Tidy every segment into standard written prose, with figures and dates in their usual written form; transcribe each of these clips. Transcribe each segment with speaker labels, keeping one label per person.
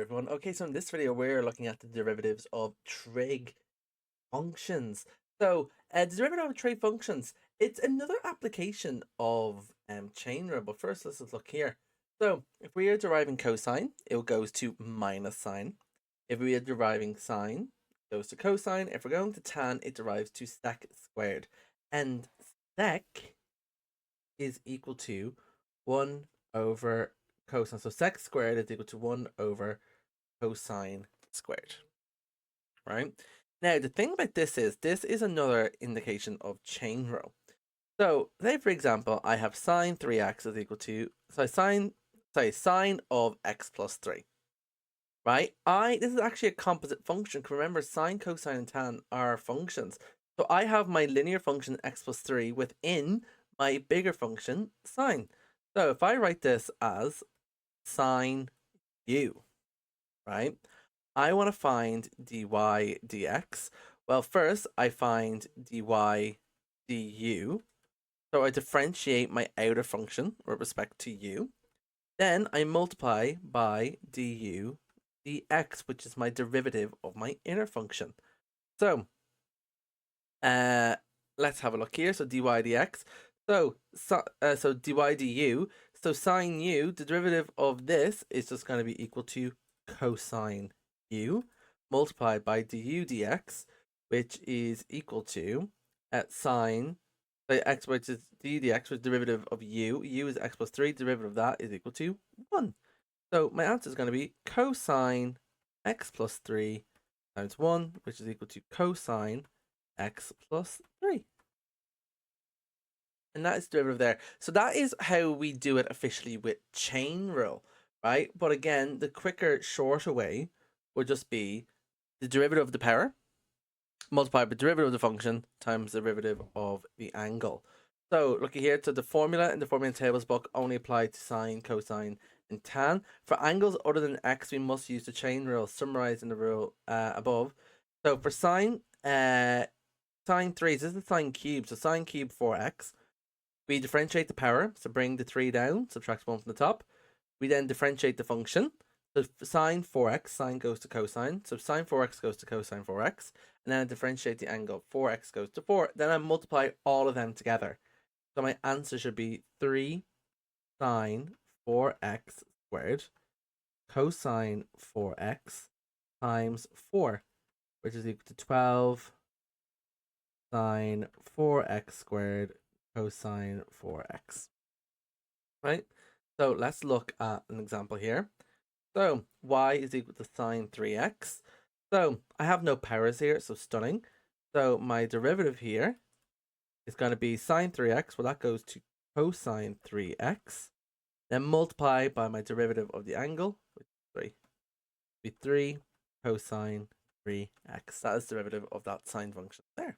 Speaker 1: everyone. Okay, so in this video we're looking at the derivatives of trig functions. The derivative of trig functions, it's another application of chain rule, but first let's look here. So if we are deriving cosine, it goes to minus sine. If we are deriving sine, it goes to cosine. If we're going to tan, it derives to sec squared. And sec is equal to 1 over cosine. So sec squared is equal to 1 over cosine squared, right? Now, the thing about this is another indication of chain rule. So, say for example, I have sine 3x is equal to, sine of x plus 3, right? This is actually a composite function. Remember, sine, cosine, and tan are functions. So I have my linear function x plus 3 within my bigger function sine. So if I write this as sine u, right? I want to find dy dx. Well, first I find dy du. So I differentiate my outer function with respect to u. Then I multiply by du dx, which is my derivative of my inner function. So let's have a look here. So dy dx. So dy du. So sine u, the derivative of this is just going to be equal to cosine u multiplied by du dx, which is equal to sine x, which is du dx, which is derivative of u. U is x plus 3. Derivative of that is equal to 1. So my answer is going to be cosine x plus 3 times 1, which is equal to cosine x plus 3. And that is the derivative there. So that is how we do it officially with chain rule, right? But again, the quicker, shorter way would just be the derivative of the power multiplied by the derivative of the function times the derivative of the angle. So looky here, so the formula in the formula tables book only apply to sine, cosine, and tan. For angles other than x, we must use the chain rule summarized in the rule above. So for sine 3, this is the sine cube, so sine cube 4x. We differentiate the power, so bring the 3 down, subtract 1 from the top. We then differentiate the function. So for sine 4x, sine goes to cosine. So sine 4x goes to cosine 4x. And then I differentiate the angle. 4x goes to 4. Then I multiply all of them together. So my answer should be 3 sine 4x squared cosine 4x times 4, which is equal to 12 sine 4x squared cosine 4x. Right? So let's look at an example here. So y is equal to sine 3x. So I have no powers here, so stunning. So my derivative here is going to be sine 3x. Well, that goes to cosine 3x. Then multiply by my derivative of the angle, which is 3. Be 3 cosine 3x. That is the derivative of that sine function there.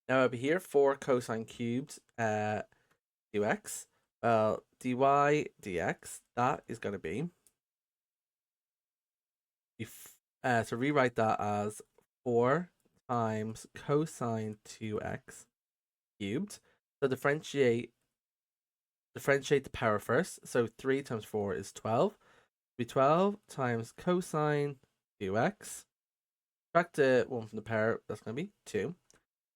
Speaker 1: Now over here, 4 cosine cubed 2x. Well, dy dx, that is going to be, so rewrite that as 4 times cosine 2x cubed. So differentiate the power first. So 3 times 4 is 12. Be 12 times cosine 2x. Subtract the 1 from the power, that's going to be 2.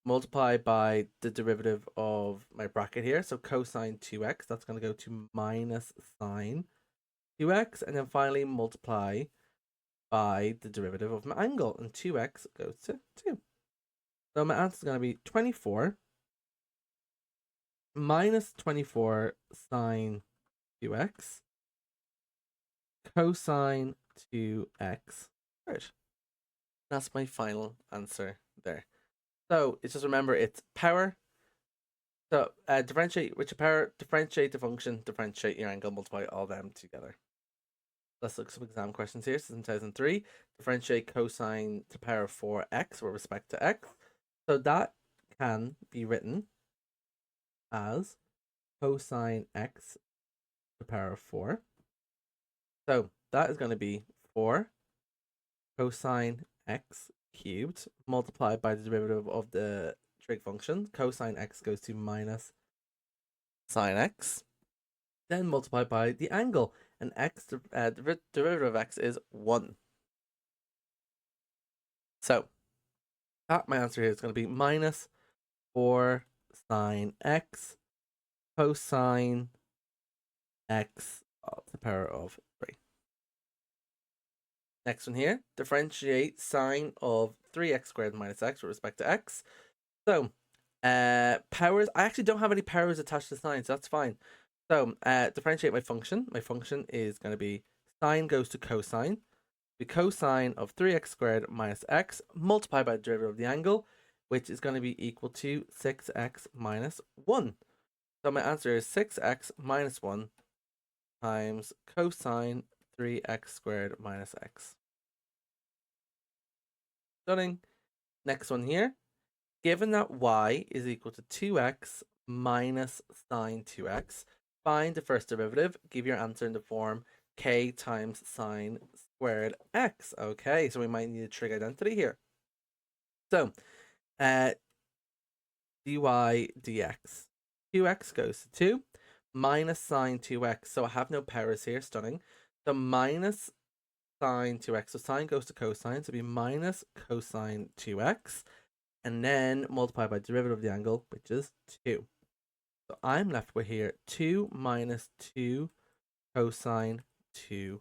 Speaker 1: Multiply by the derivative of my bracket here. So cosine 2x, that's going to go to minus sine 2x. And then finally multiply by the derivative of my angle. And 2x goes to 2. So my answer is going to be 24 minus 24 sine 2x cosine 2x squared. That's my final answer there. So it's just remember it's power. So differentiate with your power, differentiate the function, differentiate your angle, multiply all them together. Let's look at some exam questions here. So in 2003, differentiate cosine to the power of 4x with respect to x. So that can be written as cosine x to the power of 4. So that is going to be 4 cosine x cubed multiplied by the derivative of the trig function. Cosine x goes to minus sine x. Then multiplied by the angle. and derivative of x is 1. So my answer here is going to be minus 4 sine x cosine x to the power of 3. Next one here, differentiate sine of 3x squared minus x with respect to x. So powers, I actually don't have any powers attached to sine, so that's fine. So differentiate my function. My function is going to be sine goes to cosine. The cosine of 3x squared minus x multiplied by the derivative of the angle, which is going to be equal to 6x minus 1. So my answer is 6x minus 1 times cosine 3x squared minus x. Stunning. Next one here. Given that y is equal to 2x minus sine 2x, find the first derivative. Give your answer in the form k times sine squared x. Okay, so we might need a trig identity here. So, dy dx. 2x goes to 2 minus sine 2x. So I have no powers here. Stunning. So minus sine 2x. So sine goes to cosine. So it'll be minus cosine 2x. And then multiply by derivative of the angle, which is 2. So I'm left with here 2 minus 2 cosine 2x.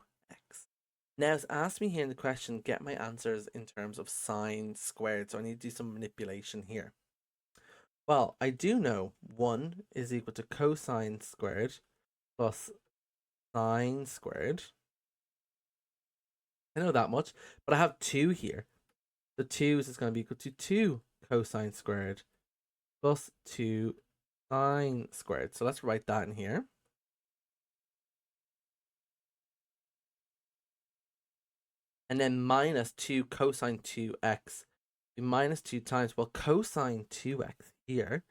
Speaker 1: Now it's asked me here in the question, get my answers in terms of sine squared. So I need to do some manipulation here. Well, I do know 1 is equal to cosine squared plus sine squared. I know that much, but I have 2 here. The 2 is going to be equal to 2 cosine squared plus 2 sine squared. So let's write that in here. And then minus 2 cosine 2x. Minus 2 times, well, cosine 2x here,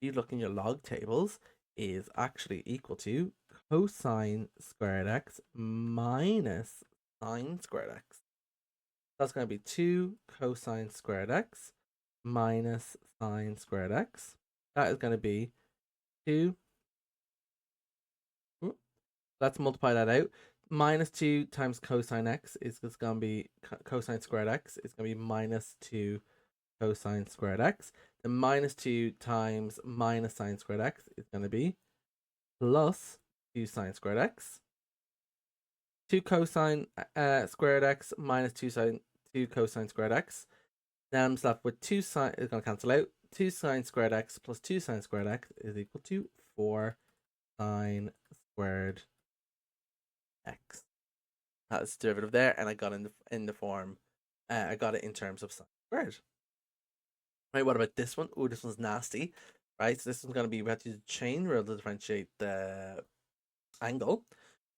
Speaker 1: if you look in your log tables, is actually equal to cosine squared x minus sine squared x. That's going to be 2 cosine squared x minus sine squared x. That is going to be 2. Let's multiply that out. Minus 2 times cosine x is going to be cosine squared x. It's going to be minus 2 cosine squared x. Then minus 2 times minus sine squared x is going to be plus 2 sine squared x. 2 cosine squared x minus 2 cosine squared x. Now I'm left with 2 sine, it's going to cancel out. 2 sine squared x plus 2 sine squared x is equal to 4 sine squared x. That's the derivative there, and I got in the form, I got it in terms of sine squared. Right, what about this one? Oh, this one's nasty. Right, so this one's going to be, we have to use the chain rule to differentiate the angle.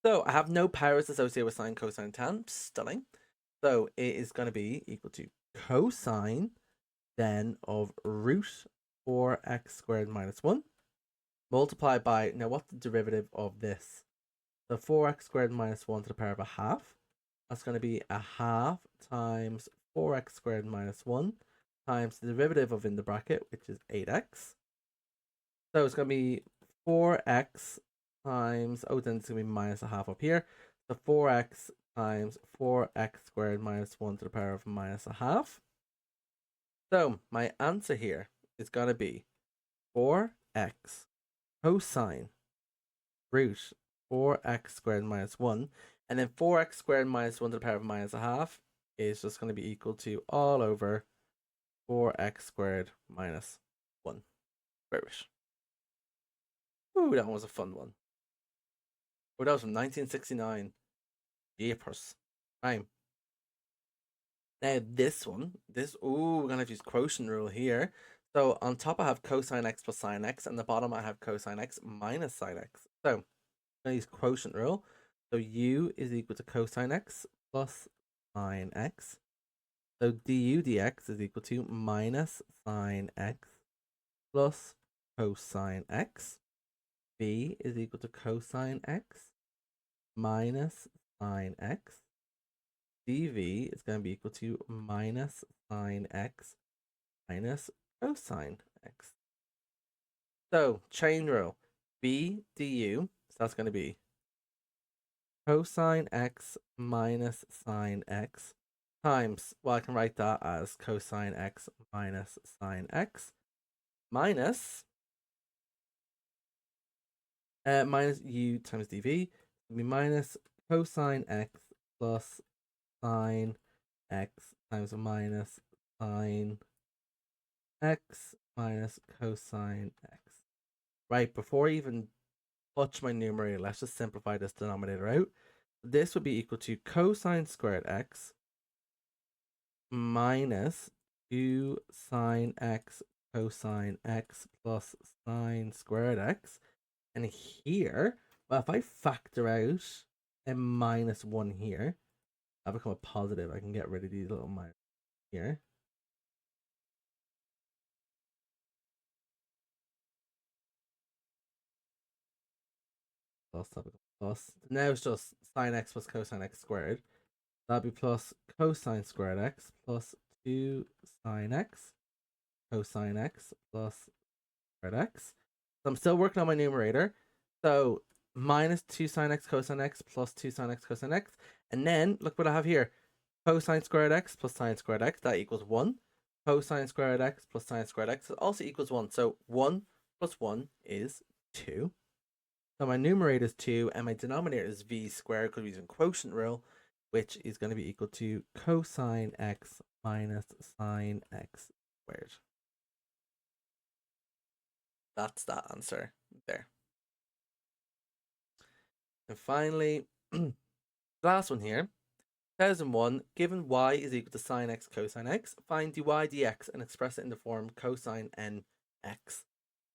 Speaker 1: So I have no powers associated with sine, cosine, tan. Stunning. So it is going to be equal to cosine then of root 4x squared minus 1 multiplied by, now what's the derivative of this? So 4x squared minus 1 to the power of a half. That's going to be a half times 4x squared minus 1 times the derivative of in the bracket, which is 8x. So it's going to be 4x times, oh, then it's going to be minus a half up here. So 4x times 4x squared minus 1 to the power of minus a half. So my answer here is going to be 4x cosine root 4x squared minus 1. And then 4x squared minus 1 to the power of minus a half is just going to be equal to all over 4x squared minus 1 square root. Ooh, that one was a fun one. Oh, that was from 1969. Jeepers. Right. Now this one, ooh, we're gonna use quotient rule here. So on top I have cosine x plus sine x, and the bottom I have cosine x minus sine x. So I'm gonna use quotient rule. So u is equal to cosine x plus sine x. So du dx is equal to minus sine x plus cosine x. B is equal to cosine x minus sine x. dv is going to be equal to minus sine x minus cosine x. So chain rule, b du, so that's going to be cosine x minus sine x times, well, I can write that as cosine x minus sine x minus minus u times dv. It'll be minus cosine x plus sine x times minus sine x minus cosine x. Right, before I even touch my numerator, let's just simplify this denominator out. This would be equal to cosine squared x minus 2 sine x cosine x plus sine squared x. And here, well, if I factor out a minus 1 here, that'll become a positive. I can get rid of these little minus here. Plus, that'll become plus. Now it's just sine x plus cosine x squared. That'll be plus cosine squared x plus 2 sine x cosine x plus squared x. So I'm still working on my numerator. So minus 2 sine x cosine x plus 2 sine x cosine x. And then look what I have here. Cosine squared x plus sine squared x, that equals 1. Cosine squared x plus sine squared x also equals 1. So 1 plus 1 is 2. So my numerator is 2 and my denominator is v squared because we're using quotient rule, which is going to be equal to cosine x minus sine x squared. That's that answer there. And finally, the last one here. 2001, given y is equal to sine x cosine x, find dy dx and express it in the form cosine nx.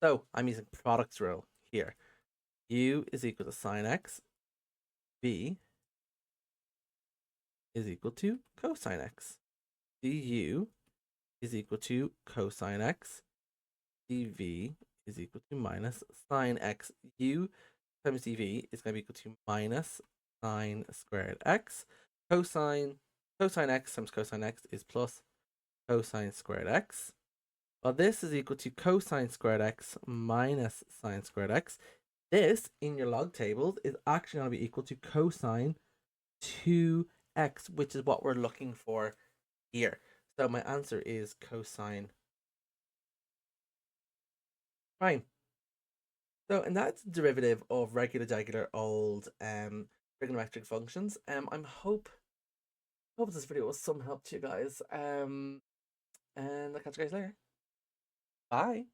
Speaker 1: So I'm using product rule here. U is equal to sine x, v is equal to cosine x. du is equal to cosine x, dv is equal to minus sine x. U times dv is going to be equal to minus sine squared x. Cosine x times cosine x is plus cosine squared x. Well, this is equal to cosine squared x minus sine squared x. This, in your log tables, is actually going to be equal to cosine 2x, which is what we're looking for here. So my answer is cosine. Fine. So, and that's derivative of regular old trigonometric functions. I'm hope this video was some help to you guys. And I'll catch you guys later. Bye.